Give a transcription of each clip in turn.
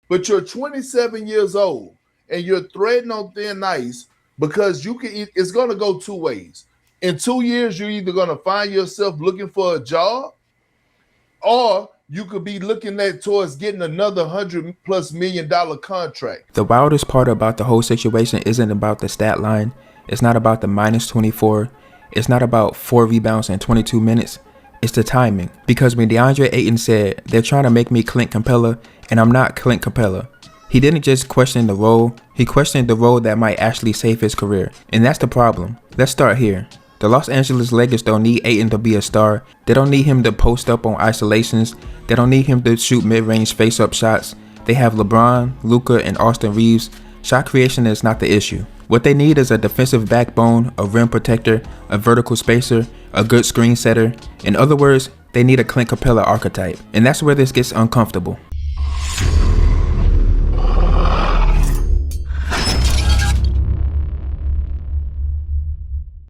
but you're 27 years old and you're threading on thin ice because it's going to go two ways. In 2 years, you're either going to find yourself looking for a job, or you could be looking at towards getting another $100+ million contract. The wildest part about the whole situation isn't about the stat line. It's not about the minus 24. It's not about 4 rebounds in 22 minutes. It's the timing. Because when Deandre Ayton said, "They're trying to make me Clint Capela, and I'm not Clint Capela," he didn't just question the role, he questioned the role that might actually save his career. And that's the problem. Let's start here. The Los Angeles Lakers don't need Ayton to be a star. They don't need him to post up on isolations. They don't need him to shoot mid-range face-up shots. They have LeBron, Luka, and Austin Reeves. Shot creation is not the issue. What they need is a defensive backbone, a rim protector, a vertical spacer, a good screen setter. In other words, they need a Clint Capela archetype. And that's where this gets uncomfortable.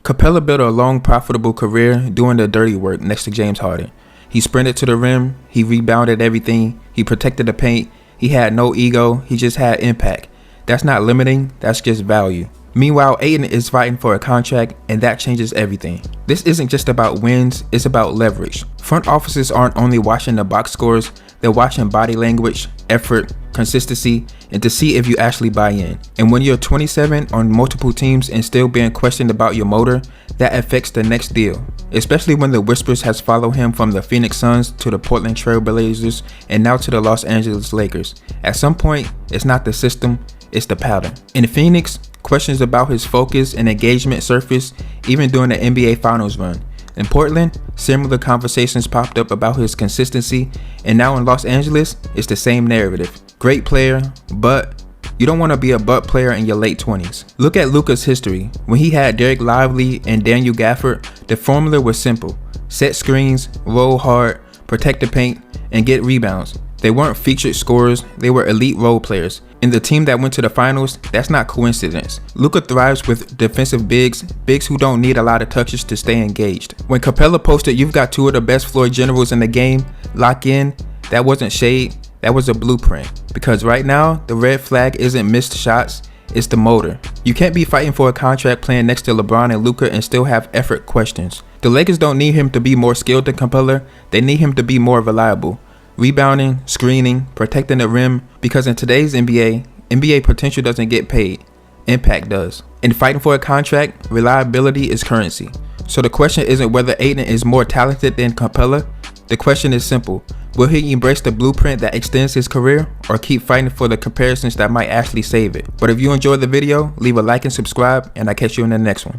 Capela built a long, profitable career doing the dirty work next to James Harden. He sprinted to the rim, he rebounded everything, he protected the paint, he had no ego, he just had impact. That's not limiting, that's just value. Meanwhile, Ayton is fighting for a contract, and that changes everything. This isn't just about wins, it's about leverage. Front offices aren't only watching the box scores, they're watching body language, effort, consistency, and to see if you actually buy in. And when you're 27 on multiple teams and still being questioned about your motor, that affects the next deal. Especially when the whispers has followed him from the Phoenix Suns to the Portland Trail Blazers and now to the Los Angeles Lakers. At some point, it's not the system, it's the pattern. In Phoenix, questions about his focus and engagement surfaced even during the NBA Finals run. In Portland, similar conversations popped up about his consistency, and now in Los Angeles, it's the same narrative. Great player, but you don't want to be a butt player in your late 20s. Look at Luka's history. When he had Derek Lively and Daniel Gafford, the formula was simple. Set screens, roll hard, protect the paint, and get rebounds. They weren't featured scorers, they were elite role players. In the team that went to the finals, that's not coincidence. Luka thrives with defensive bigs who don't need a lot of touches to stay engaged. When Capela posted, "You've got two of the best floor generals in the game, lock in," that wasn't shade, that was a blueprint. Because right now, the red flag isn't missed shots, it's the motor. You can't be fighting for a contract playing next to LeBron and Luka and still have effort questions. The Lakers don't need him to be more skilled than Capela, they need him to be more reliable. Rebounding, screening, protecting the rim, because in today's NBA potential doesn't get paid, impact does. In fighting for a contract, reliability is currency. So the question isn't whether Ayton is more talented than Capela, the question is simple. Will he embrace the blueprint that extends his career, or keep fighting for the comparisons that might actually save it? But if you enjoyed the video, leave a like and subscribe, and I'll catch you in the next one.